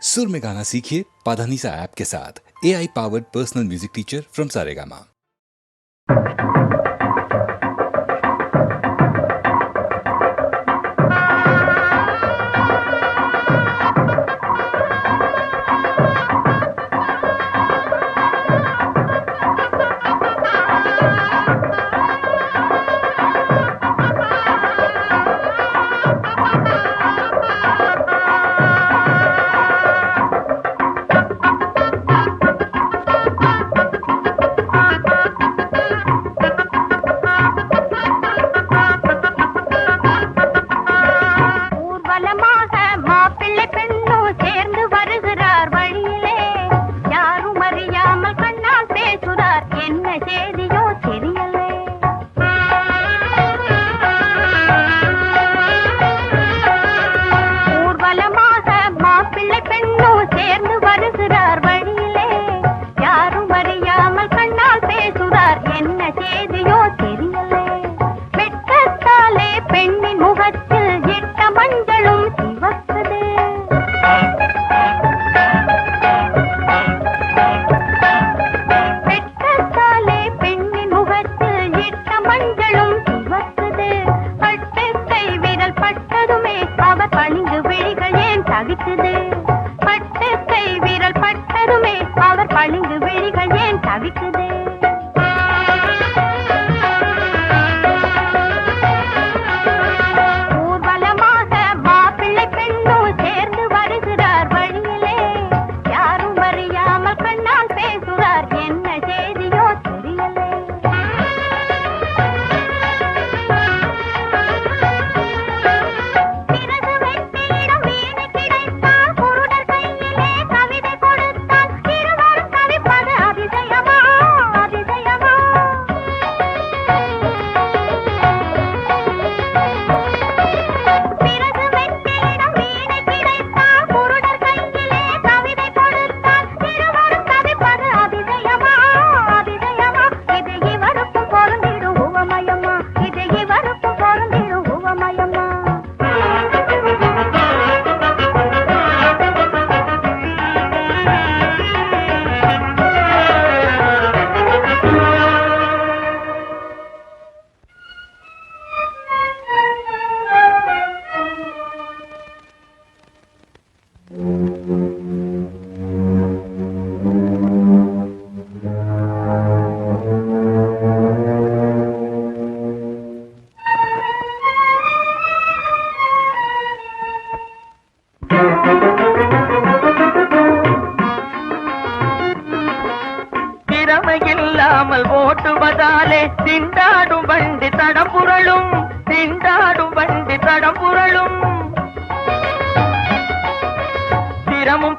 सुर में गाना सीखिए पाधानीसा ऐप के साथ। AI powered personal music teacher from Saregama.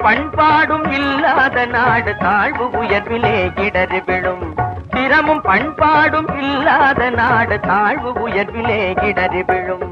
பண்பாடும் இல்லாத நாடு தாழ்வு உயர்விலே இடறி விழும். திறமும் பண்பாடும் இல்லாத நாடு தாழ்வு உயர்விலே இடறி விழும்.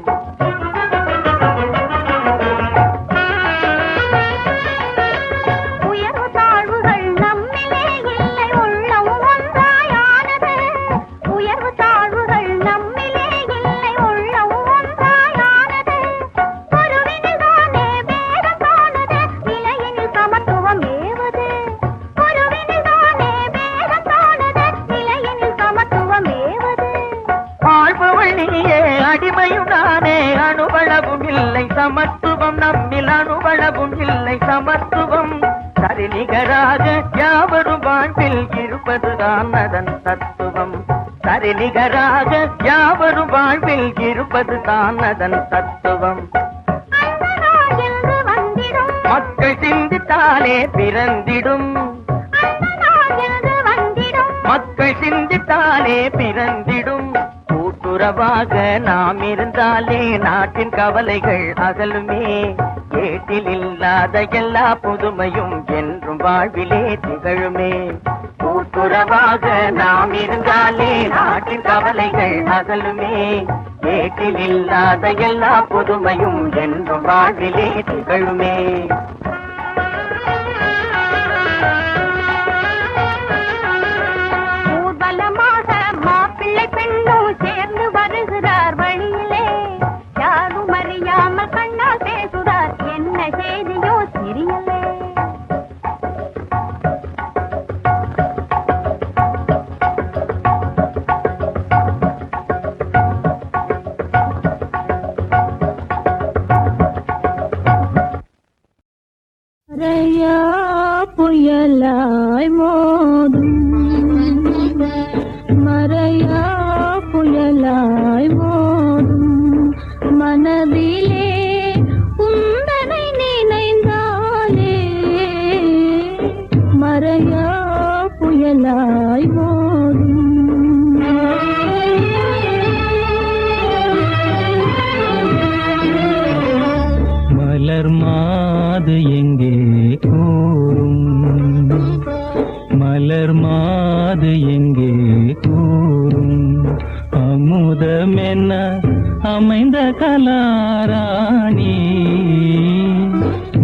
சமத்துவம் நம்மில் அணுவளவும் இல்லை சமத்துவம். சரிநிகராக யாவரும் வாழ்வில் இருப்பதுதான் அதன் தத்துவம். சரிநிகராக யாவரும் வாழ்வில் இருப்பதுதான் அதன் தத்துவம். மக்கள் சிந்தித்தாலே பிறந்திடும். மக்கள் சிந்தித்தாலே பிறந்திடும். கூட்டுறவாக நாம் இருந்தாலே நாட்டின் கவலைகள் அகலுமே. ஏட்டில் இல்லாத எல்லா புதுமையும் என்றும் வாழ்விலே திகழுமே. கூட்டுறவாக நாம் இருந்தாலே நாட்டின் கவலைகள் அகலுமே. ஏட்டில் இல்லாத எல்லா புதுமையும் என்றும் வாழ்விலே திகழுமே. சேர்ந்து வருகிறார் வழியிலே, யாரும் அறியாமல் கண்ணால் பேசுகிறார், என்ன செய்தியோ தெரியலே. மறையா புயலாய் மோதும் மறையா புயலாய் மோதும் மனதிலே உந்தனை நினைந்தாலே மறையா புயலாய் மோதும் மலர் மாது எங்கே கூறும் மலர் மாது எங்கே கூறும் அமுதமென்ன அமைந்த கலாராணி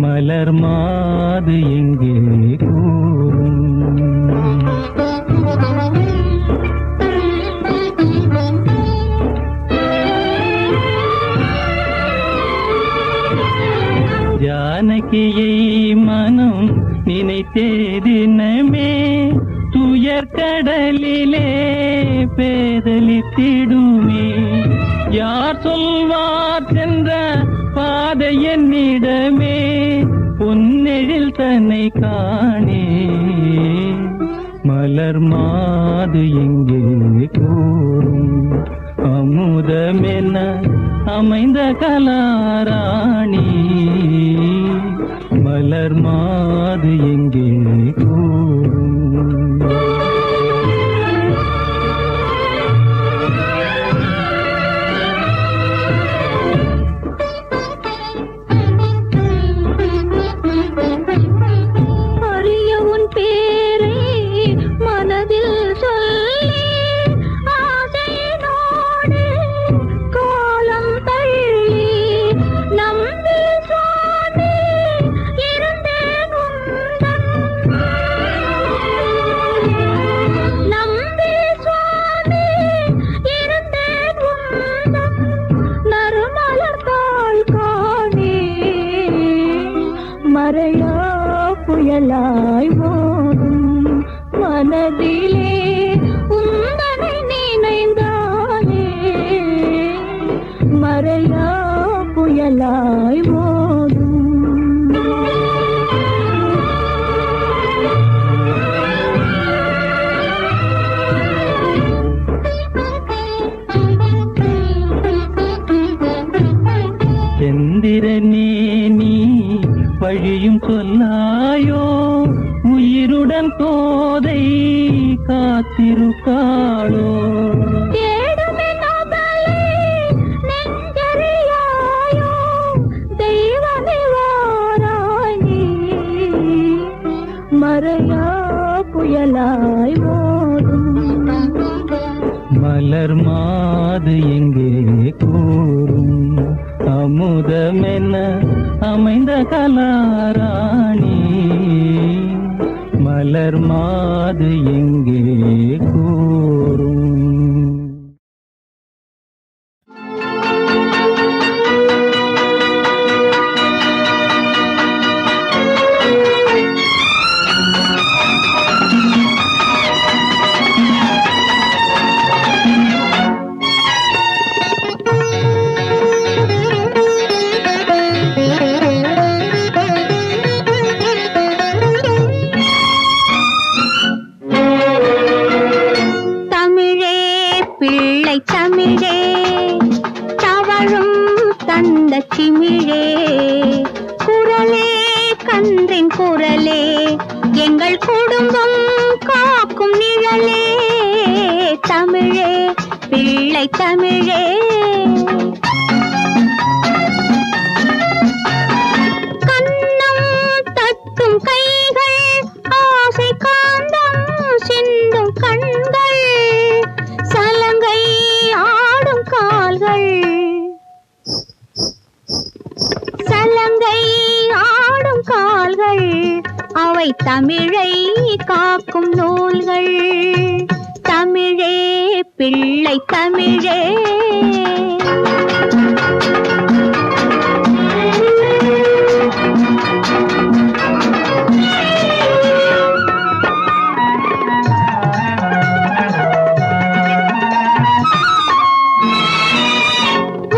மலர் மாது எங்கே கூறும் ஜானகியை மனம் நினைத்தேதினமே துயர் கடலிலே பேதலித்திடுமே யார் சொல்வார் சென்ற பாதை என்னிடமே பொன்னெழில் தன்னை காணே மலர் மாது எங்கே கூறும் அமுதமென அமைந்த கலாராணி மலர் மாது எங்கே கூறும் அறிய உன் பேரை மனதில் சொல்லி ஆசையினோடு காலம் தள்ளி நம்பி சுவாமி இருந்தேன் உந்தன் நம்பி சுவாமி இருந்தேன் உந்தன் நறுமலர் தாள் காணே மறையா புயலாய் மோதும் மனதிலே உந்தனை நினைந்தாலே மறையா புயலாய் மோதும் செந்திரனே நீ வழியும் சொல்லாயோ உயிருடன் கோதை காத்திருக்காளோ தேடுமே நபலை நெஞ்சறியாயோ தெய்வமே வாராய் நீ மறையா புயலாய் மோதும் மலர் மாது எங்கே கூறும் அமுதமென அமைந்த கலாராணி மலர் மாது எங்கே கூறும் தமிழே பிள்ளை தமிழே தவழும் தந்த சிமிழே குரலே கன்றின் குரலே எங்கள் குடும்பம் காக்கும் நிழலே தமிழே பிள்ளை தமிழே கன்னம் தட்டும் கைகள் ஆசை காந்தம் சிந்தும் கண்கள் சலங்கை ஆடும் கால்கள் சலங்கை ஆடும் கால்கள் அவை தமிழை காக்கும் நூல்கள் தமிழே பிள்ளை தமிழே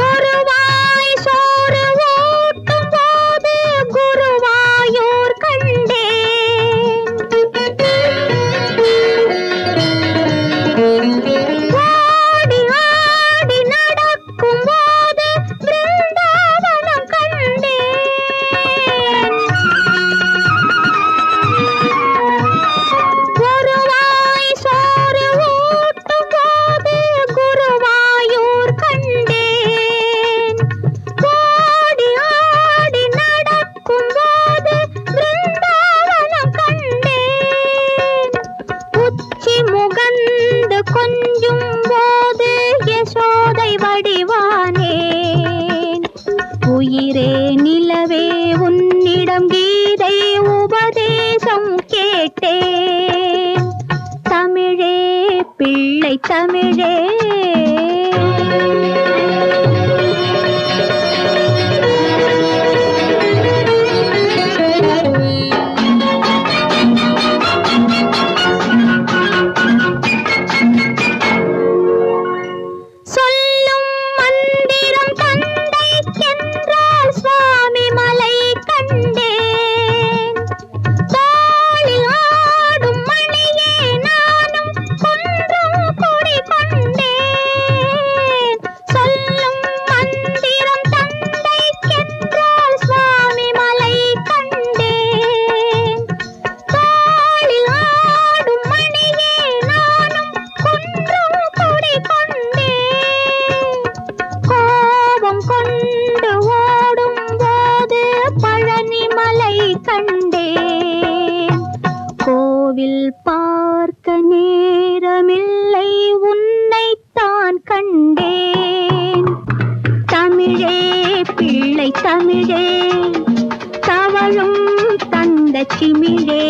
ஒருவாய் சோறு ஊட்டும் போது குருவாயூர் பார்க்க நேரமில்லை உன்னைத்தான் கண்டேன். தமிழே பிள்ளை தமிழே தவழும் தந்த சிமிழே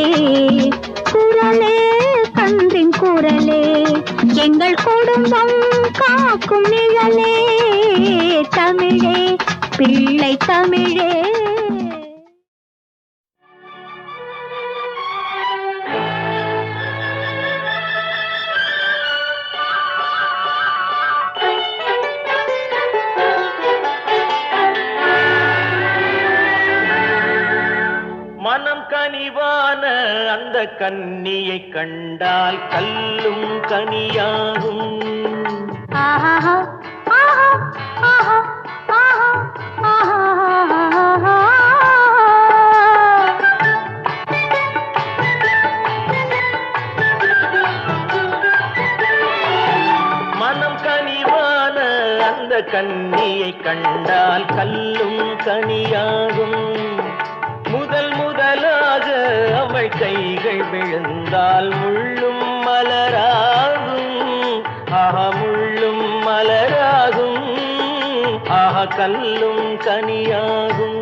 குரலே கன்றின் குரலே எங்கள் குடும்பம் காக்கும் நிழலே தமிழே பிள்ளை தமிழே. மனம் கனிவான அந்த கன்னியை கண்டால் கல்லும் கனியாகும். ஆஹா ஆஹா ஆஹா ஆஹா. மனம் கனிவான அந்த கன்னியை கண்டால் கல்லும் கனியாகும். முதல் முதலாக அவள் கைகள் விழுந்தால் முள்ளும் மலராகும். ஆஹா முள்ளும் மலராகும். ஆஹா கல்லும் கனியாகும்.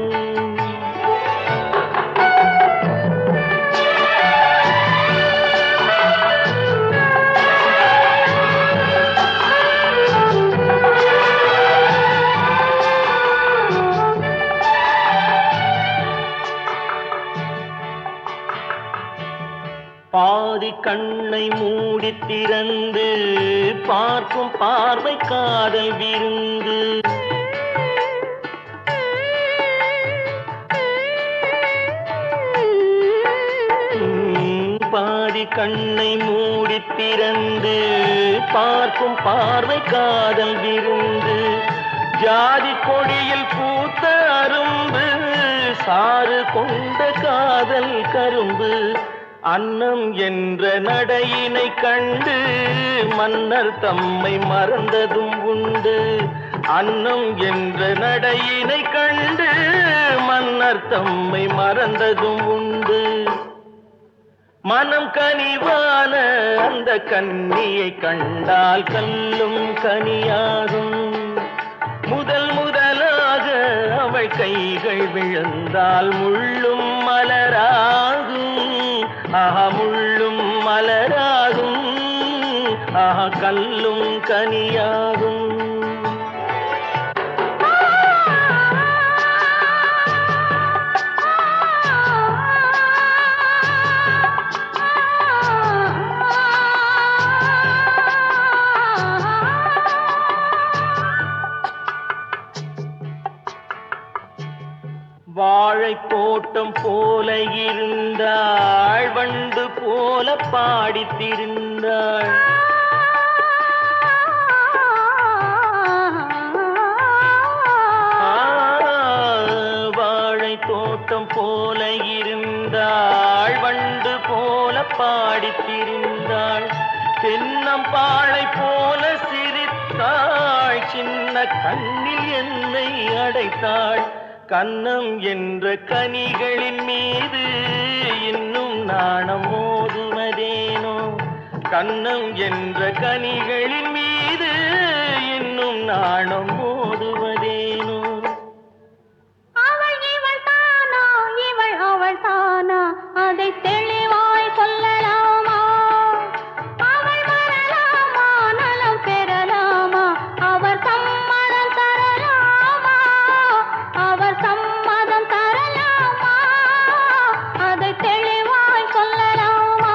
பாதி கண்ணை மூடி திறந்து பார்க்கும் பார்வை காதல் விருந்து. பாதி கண்ணை மூடி திறந்து பார்க்கும் பார்வை காதல் விருந்து. ஜாதி கொடியில் பூத்த அரும்பு சாறு கொண்ட காதல் கரும்பு. அன்னம் என்ற நடையினை கண்டு மன்னர் தம்மை மறந்ததும் உண்டு. அன்னம் என்ற நடையினை கண்டு மன்னர் தம்மை மறந்ததும் உண்டு. மனம் கனிவான அந்த கன்னியை கண்டால் கல்லும் கனியாகும். முதல் முதலாக அவள் கைகள் விழுந்தால் முள்ளும் மலராகும். ஆஹா முள்ளும் மலராகும். ஆஹா கல்லும் கனியாகும். வாழை தோட்டம் போல இருந்தாள் வண்டு போல பாடித்திருந்தாள். வாழை தோட்டம் போல இருந்தாள் வண்டு போல பாடித்திருந்தாள். தென்னம்பாளை போல சிரித்தாள். சின்ன கண்ணில் என்னை அடைத்தாள். கன்னம் என்ற கனிகளின் மீது இன்னும் நாணம் மோதுவதேனோ. கன்னம் என்ற கனிகளின் மீது இன்னும் நாணம் மோதுவதேனோ. அவள் இவள் தானா இவள் அவள் தானா அதை தெளிவாய் சொல்லலாமா? அவள் வரலாமா நலம் பெறலாமா? அவர் சம்மதம் தரலாமா? அவர் சம்மதம் தரலாமா? அதை தெளிவாய் சொல்லலாமா?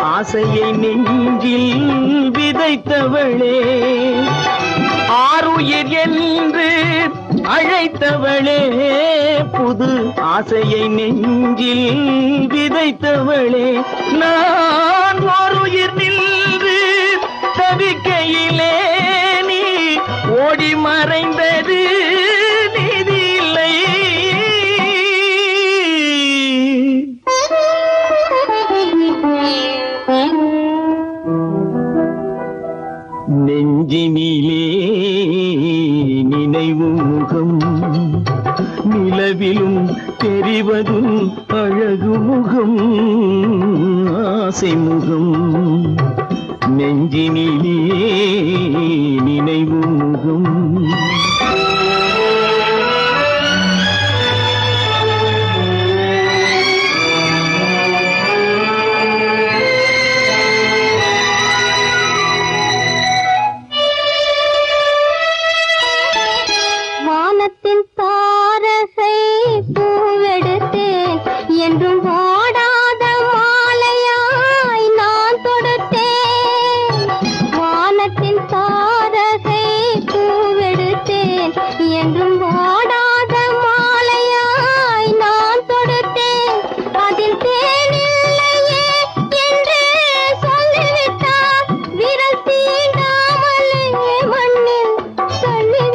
ஆசையை நெஞ்சில் விதைத்தவளே, ஆருயிர் என்று அழைத்தவளே, புது ஆசையை நெஞ்சில் விதைத்தவளே, நான் ஓருயிர் நின்று தவிக்கையிலே நீ ஓடி மறைந்தது நீதியில்லை. நெஞ்சினிலே நினைவு முகம், நிலவிலும் தெரிவதும் அழகு முகம், ஆசை முகம். நெஞ்சினிலே நினைவு முகம். வானத்தின் தாரகை பூவெடுத்தேன், என்றும் வாடாத மாலையாய் நான் தொடுத்தேன். வானத்தின் தாரகை பூவெடுத்தேன், என்றும் வாடாத மாலையாய் நான் தொடுத்தேன். அதில் தேனில்லையே என்று சொல்லிவிட்டார், விரல் தீண்டாமலே மண்ணில் தள்ளிவிட்டார்,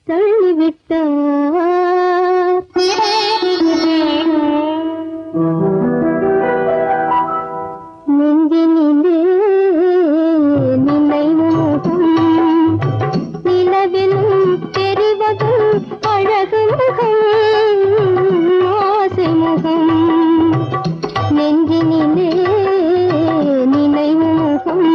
தள்ளிவிட்டார். நெஞ்சினிலே நினைவு முகம், நிலவிலும் தெரிவதும் அழகு முகம், ஆசை முகம். நெஞ்சினிலே நினைவு முகம்.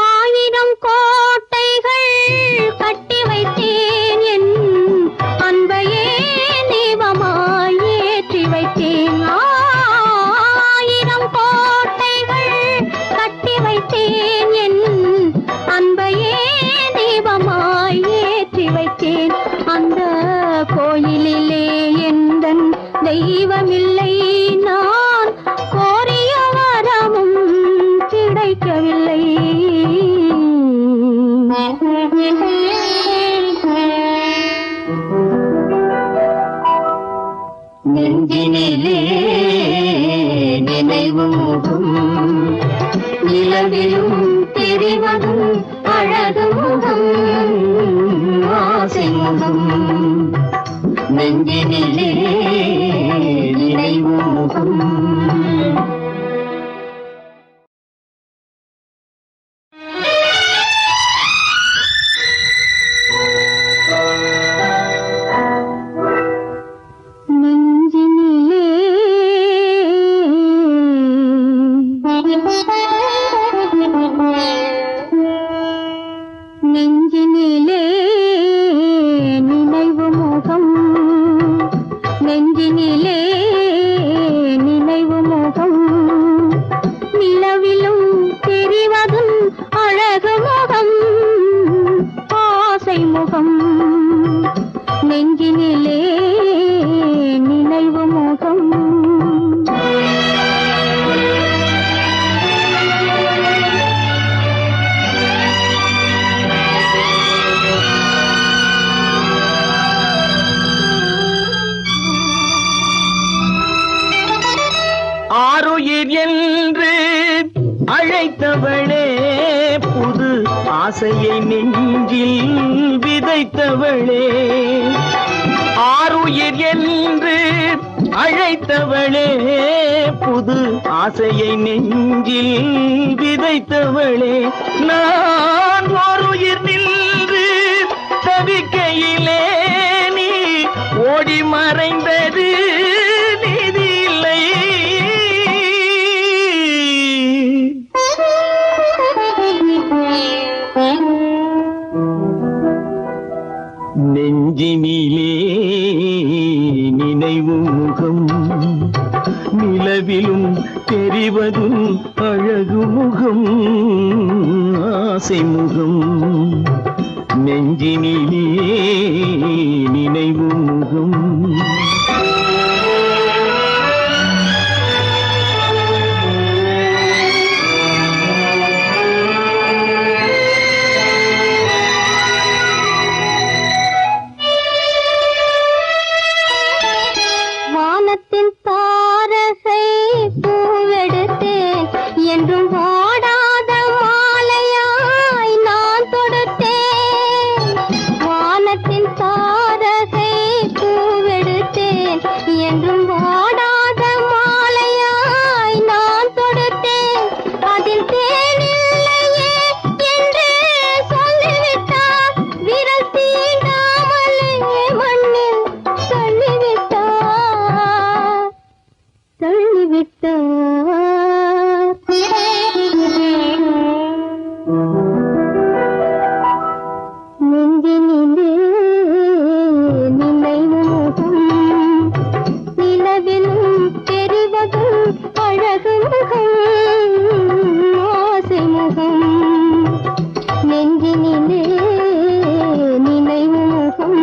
ஆயிரம் கோட்டைகள் கட்டி வைத்தேன், என் அன்பையே தீபமாய் ஏற்றி வைத்தேன். ஆயிரம் கோட்டைகள் கட்டி வைத்தேன், என் அன்பையே தீபமாய் ஏற்றி வைத்தேன். அந்த கோயிலிலே எந்தன் தெய்வமில்லை, நான் கோரிய வரமும் கிடைக்கவில்லை. நெஞ்சினிலே நினைவு முகம், நிலவிலும் தெரிவதும் அழகு முகம், ஆசை முகம். நெஞ்சினிலே நினைவு முகம். நெஞ்சினிலே நெஞ்சினிலே நினைவு முகம், நெஞ்சினிலே நினைவு முகம். நிலவிலும் தெரிவதும் அழகு முகம், ஆசை முகம். நெஞ்சினிலே நினைவு முகம். ஆருயிர் என்று அழைத்தவளே, புது ஆசையை நெஞ்சில் விதைத்தவளே, ஆருயிர் என்று அழைத்தவளே, புது ஆசையை நெஞ்சில் விதைத்தவளே, நான் ஓருயிர் நின்று தவிக்கையிலே நீ ஓடி மறைந்தது நீதியில்லை. நெஞ்சினிலே நினைவு முகம், நிலவிலும் தெரிவதும் அழகு முகம் ஆசை முகம் நெஞ்சினிலே நினைவு முகம் வானத்தின் தாரகை பூவெடுத்தேன் என்றும் வாடாத மாலையாய் நான் தொடுத்தேன். வானத்தின் தாரகை பூவெடுத்தேன் என்றும் வாடாத மாலையாய் நான் தொடுத்தேன். அதில் தேனில்லையே என்று சொல்லிவிட்டார். விரல் தீண்டாமலே மண்ணில் தள்ளிவிட்டார். நெஞ்சினிலே நினைவு முகம் நிலவிலும் தெரிவதும் அழகு முகம் ஆசை முகம் நெஞ்சினிலே நினைவு முகம்.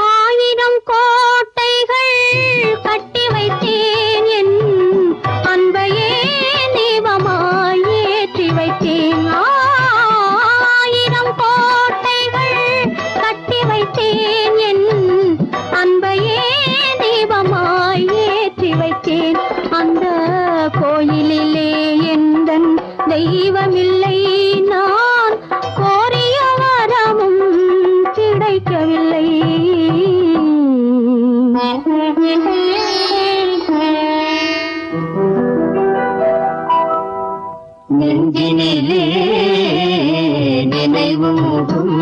ஆயிரம் கோட்டைகள் கட்டி வைத்தேன் என் அன்பையே தீபமாய் ஏற்றி வைத்தேன். ஆயிரம் கோட்டைகள் கட்டி வைத்தேன் என் அன்பையே தீபமாய் ஏற்றி வைத்தேன். அந்த கோயிலிலே எந்தன் தெய்வமில்லை. நான் கோரிய வரமும் கிடைக்கவில்லை. நெஞ்சினிலே நினைவு முகம்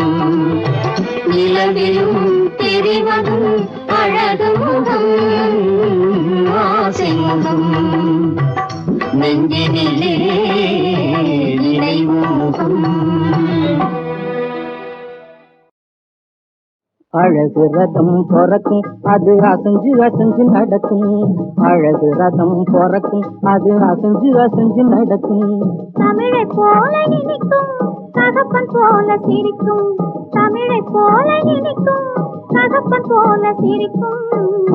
நிலவிலும் தெரிவதும் அழகு முகம் ஆசை முகம் நெஞ்சினிலே நினைவு முகம். அழகு ரதம் பொறக்கும் அது அசைஞ்சு அசைஞ்சு நடக்கும். அழகு ரதம் பொறக்கும் அது அசைஞ்சு அசைஞ்சு நடக்கும். தமிழை போல இனிக்கும் தகப்பன் போல சிரிக்கும். தமிழை போல இனிக்கும் தகப்பன் போல சிரிக்கும்.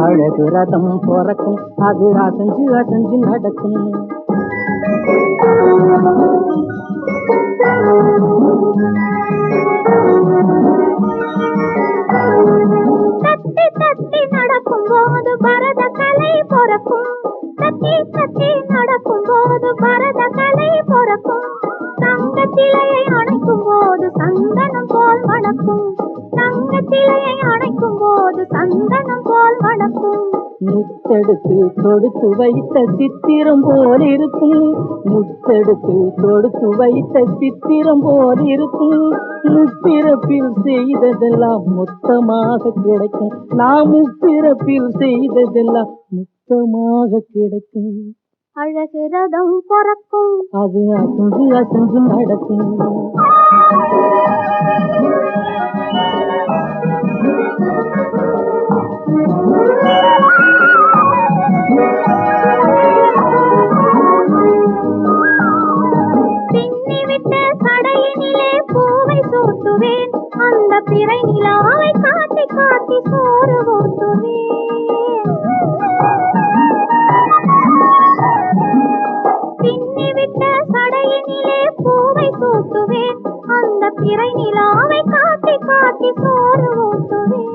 அழகு ரதம் பொறக்கும் அது அசைஞ்சு அசைஞ்சு நடக்கும். தத்தி தத்தி நடக்கும் போது பரத கலை பொறக்கும். தத்தி தத்தி நடக்கும் போது பரத கலை பொறக்கும். தங்க சிலையை அணைக்கும் போது சந்தனம் போல் மணக்கும். தங்க சிலையை அணைக்கும் போது சந்தனம் போல் மணக்கும். முத்தெடுத்து தொடுத்து வைத்த சித்திரம் போல் இருக்கும். முத்தெடுத்து தொடுத்து வைத்த சித்திரம் போல் இருக்கும். முப்பிறப்பில் செய்ததெல்லாம் மொத்தமாக கிடைக்கும். நாம் முப்பிறப்பில் செய்ததெல்லாம் மொத்தமாக கிடைக்கும். அழகு ரதம் பொறக்கும் அது அசைஞ்சு அசைஞ்சு நடக்கும். பின்னிவிட்ட சடையினிலே பூவை சூட்டுவேன். அந்த பிறை நிலாவை காட்டி காட்டி சோறு ஊட்டுவேன். பின்னிவிட்ட சடையினிலே பூவை சூட்டுவேன். அந்த பிறை நிலாவை காட்டி காட்டி சோறு ஊட்டுவேன்.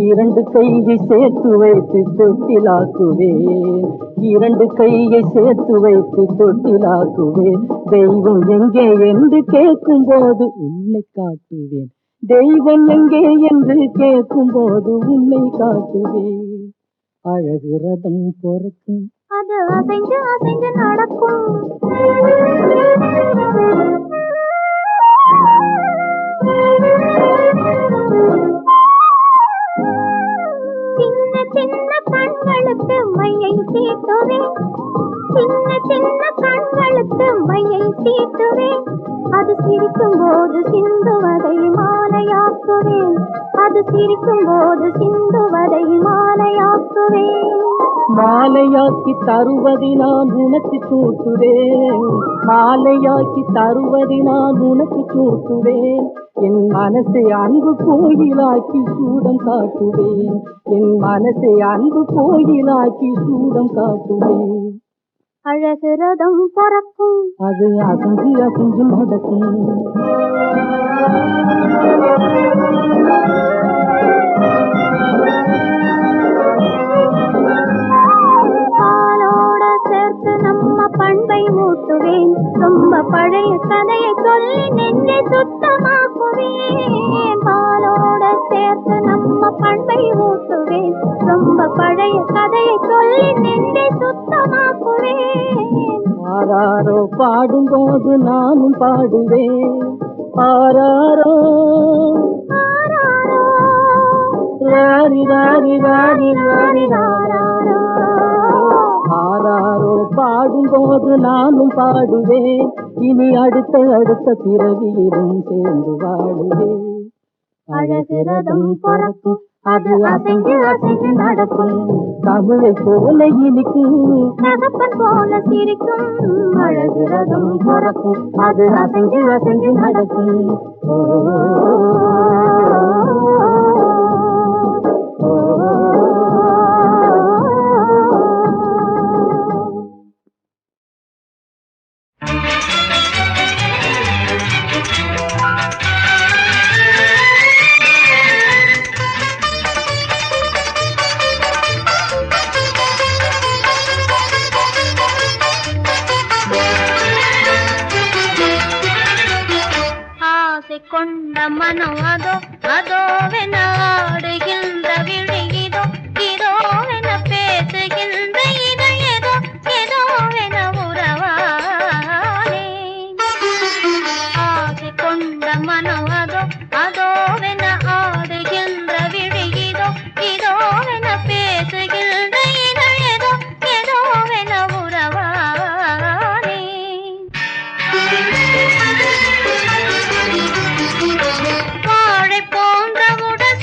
இரண்டு கையை சேர்த்து வைத்து தொட்டிலாக்குவேன். இரண்டு கையை சேர்த்து வைத்து தொட்டிலாக்குவேன். தெய்வம் எங்கே என்று கேட்கும் போது உன்னை காட்டுவேன். தெய்வம் எங்கே என்று கேட்கும் போது உன்னை காட்டுவேன். அழகு ரதம் பொறக்கும் அது அசைஞ்சு அசைஞ்சு நடக்கும். சின்ன சின்ன கண்கள் கண்களுக்கு மையை தீட்டுவேன், சின்ன சின்ன கண்களுக்கு மையை தீட்டுவேன். அது சிரிக்கும் போது சிந்துவதை மாலையாக்குவேன், அது சிரிக்கும் போது சிந்துவதை மாலையாக்குவேன். மாலையாக்கி தருவதை நான் உனக்கு சூட்டுவேன், மாலையாக்கி தருவதை நான் உனக்கு சூட்டுவேன். என் மனசை அன்பு கோயிலாக்கி சூடம் காட்டுவேன், என் மனசை அன்பு கோயிலாக்கி சூடம் காட்டுவேன். அழகு ரதம் பறக்கும், அது அசைஞ்சு அசைஞ்சு நடக்கும். பாலோட சேர்த்து நம்ம பண்பை ஊட்டுவேன், ரொம்ப பழைய கதையை சொல்லி நெஞ்சை சுத்தமாக்குவேன். பாலோட சேர்த்து நம்ம பண்பை ஊட்டுவேன், ரொம்ப பழைய கதையை சொல்லி நெஞ்சை சுத்தமாக்குவேன். ஆராரோ பாடும்போது நானும் பாடுவேன், ஆராரோ ஆராரோ ராரி ராரி ராரி ராரி ராராரோ. ஆராரோ பாடும்போது நானும் பாடுவேன், இனி அடுத்த அடுத்த பிறவியிலும் சேர்ந்து வாழுவேன். அழகு ரதம் பறக்கும், அது அசைஞ்சு அசைஞ்சு நடக்கும். தமிழை போல இனிக்கும், தகப்பன் போல சிரிக்கும். அழகு ரதம் பறக்கும், அது அசைஞ்சு அசைஞ்சு நடக்கும். ஓ, ஆசை கொண்ட மனம் அதோ அதோவென ஆடுகின்ற விழியிதோ, இதோவென பேசுகின்ற இதழ் ஏதோ ஏதோவென உறவானே. ஆசை கொண்ட மனம் அதோ அதோவென ஆடுகின்ற விழியிதோ, இதோவென பேசுகின்ற இதழ் ஏதோ ஏதோவென உறவானே. வாழை போன்ற உடல்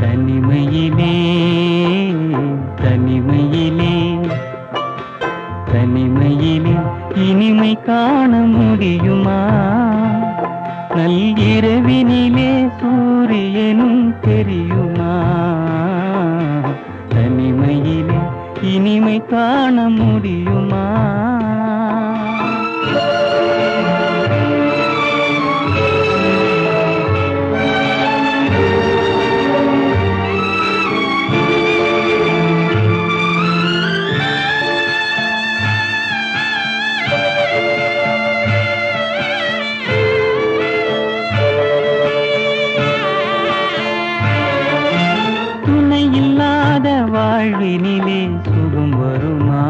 தனிமையிலே தனிமையிலே தனிமையிலே இனிமை காண முடியுமா? நள்ளிரவினிலே சூரியனும் தெரியுமா? தனிமையிலே இனிமை காண முடியுமா? வாழ்வினிலே சுகம் வருமா?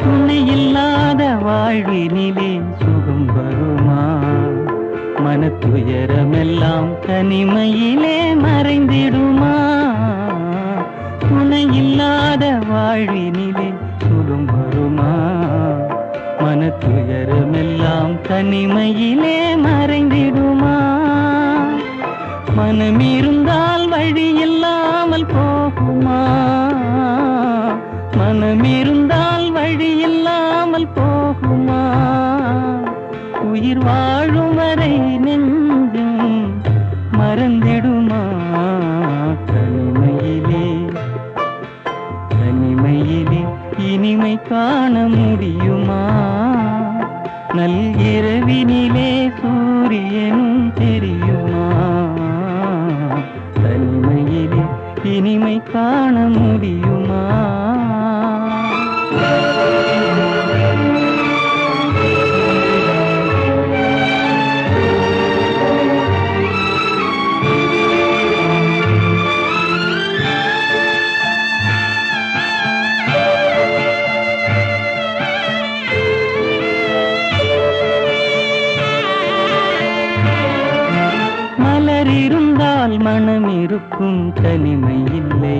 துணை இல்லாத வாழ்வினிலே சுகம் வருமா? மனத்துயரமெல்லாம் தனிமையிலே மறைந்திடுமா? துணை இல்லாத வாழ்வினிலே சுகம் வருமா? மனத்துயரமெல்லாம் தனிமையிலே மறைந்திடுமா? மனமிருந்தால் வழி இல்லாமல் போகுமா? மனமிருந்தால் வழி இல்லாமல் போகுமா? உயிர் வாழும் வரை நெஞ்சும் மறந்திடுமா? தனிமையிலே தனிமையிலே இனிமை காண முடியுமா? நள்ளிரவினிலே சூரியனும் தெரியுமா? தனிமையிலே இனிமை காண முடியுமா? இருந்தால் மனம் இருக்கும் தனிமை இல்லை.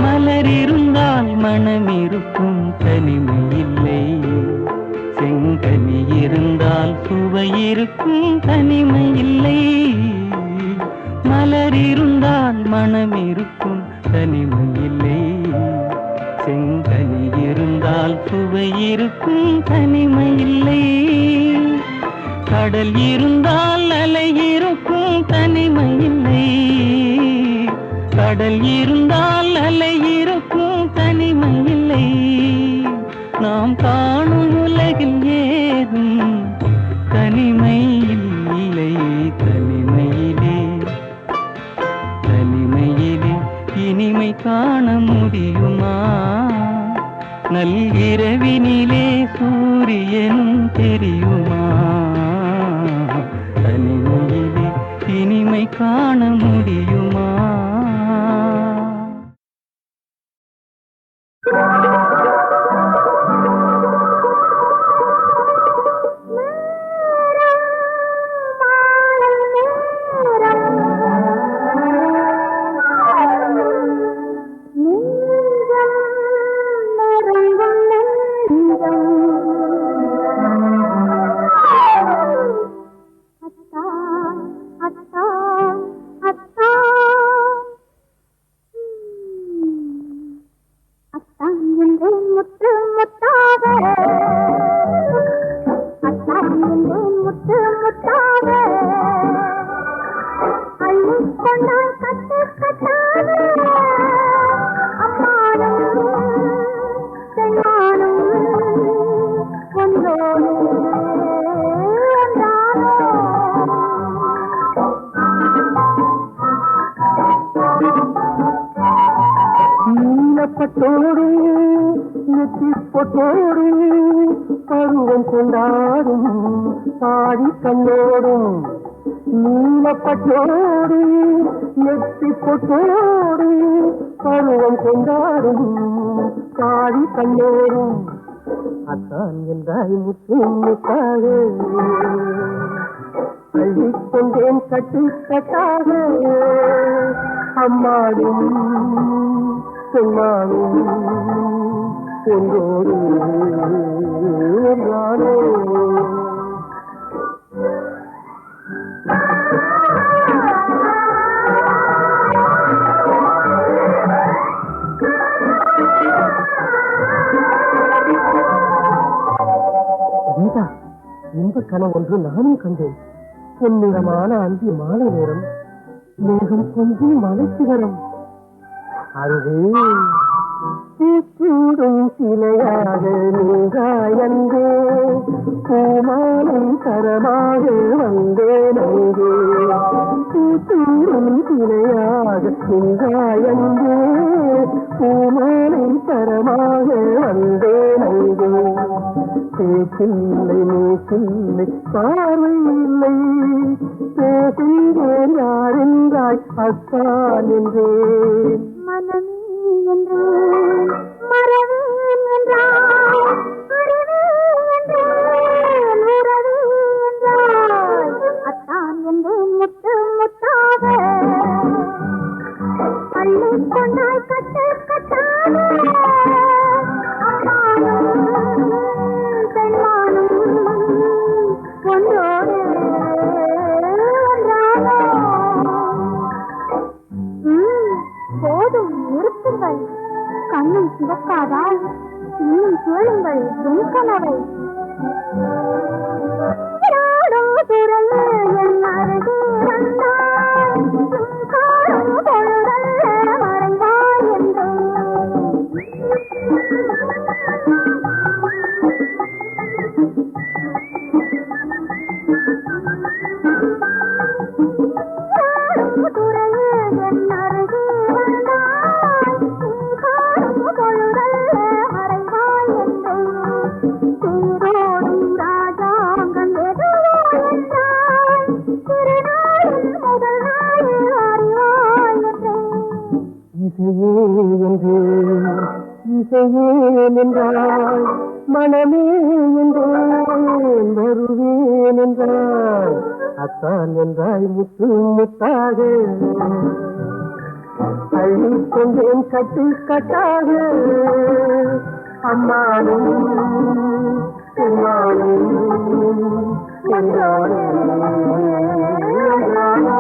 மலர் இருந்தால் மனம் இருக்கும் தனிமை இல்லை. செங்கனி இருந்தால் சுவை இருக்கும் தனிமை இல்லை. மலர் இருந்தால் மனம் இருக்கும் தனிமை இல்லை. செங்கனி இருந்தால் சுவை இருக்கும் தனிமை இல்லை. கடல் இருந்தால் அலை இருக்கும் தனிமை இல்லை. கடல் இருந்தால் அலை இருக்கும் தனிமை இல்லை. நாம் காணும் உலகில் ஏதும் தனிமை இல்லை. தனிமையிலே தனிமையிலே இனிமை காண முடியுமா? நள்ளிரவினிலே சூரியனும் தெரியுமா? தனிமையிலே இனிமை காண முடியுமா? பருவம் கொண்டாடும் பாடி கண்ணோடும் நீலப்பட்டோடு நெத்தி பொட்டோடு பருவம் கொண்டாடும் பாடி கண்ணோடும் அத்தான் என்றாய் முத்து முத்தாக அள்ளிக்கொண்டேன் கட்டு கட்டாக அம்மாடும் பெண்மானும் ஒன்றோடு ஒன்றானோ. கீதா, இந்த கனவு ஒன்று நானும் கண்டேன். பொன்னிறமான அந்தி மாலை நேரம், மேகம் கொஞ்சம் மலைக்கு வரும். அங்கே பூச்சூடும் சிலையாக நின்றாயந்தே, பூமாலை தரமாக வந்தேன் அங்கே. பூச்சூடும் சிலையாக நின்றாயந்தே, பூமாலை தரமாக வந்தேன் அங்கே. பேச்சில்லை மூச்சில்லை பார்வை இல்லை, பேசுகிறேன் யாரென்றாய் அத்தான் என்றேன். மனமே என்றேன், மறவேன் என்றாய், அறிவே என்றேன், உறவே என்றாய், அத்தான் என்றேன் முத்து முத்தாக அள்ளிக் கொண்டாய் கட்டு கட்டாக. ஒன்றோடு போதும், நிறுத்துங்கள். கண்ணும் சிவக்காதால் இன்னும் கேளுங்கள் என் கனவை. என் அருகே வந்தாய், காணும் பொழுதல்ல மறைவாய் என்றேன். இசையே என்றேன், இசையே என்றாய், மனமே என்றேன், வருவேன் என்றாய், அத்தான் என்றாய் முத்து முத்தாக அள்ளிக் கொண்டேன் கட்டு கட்டாக. அம்மானும் பெருமானும் என்றானே என்றானோ.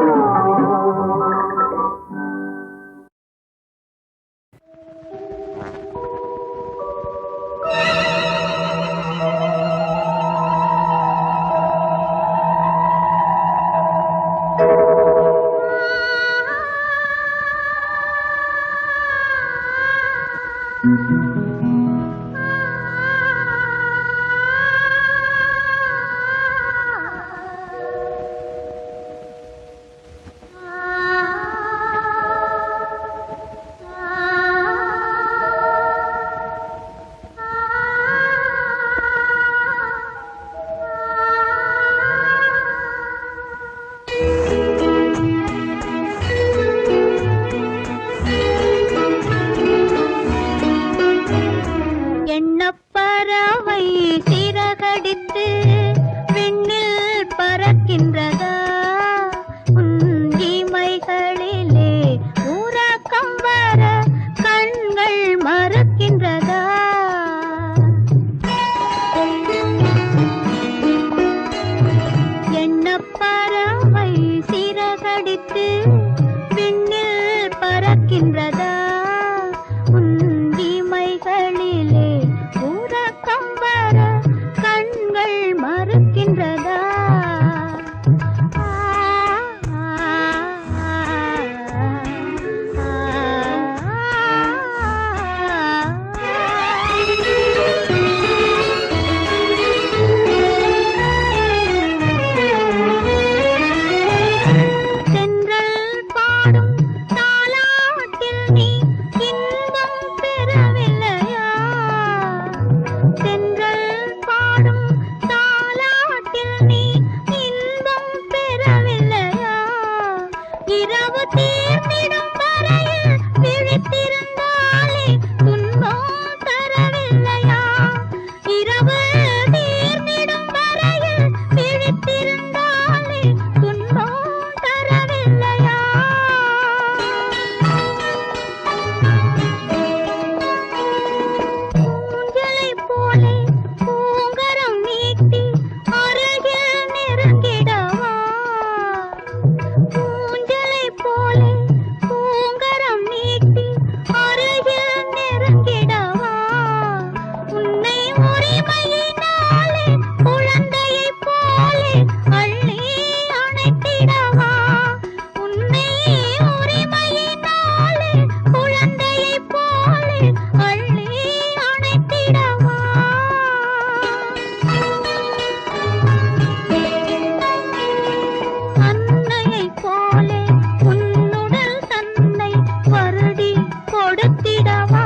வரவா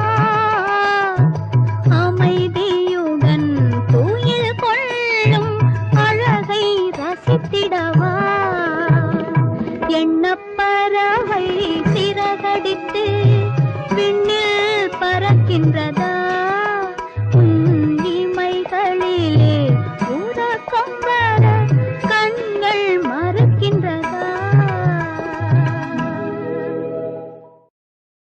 அமைதியுடன் தூயில் கொள்ளும் அழகை ரசித்திடவா எண்ணப்பறவை சிறகடித்து விண்ணில் பறக்கின்றது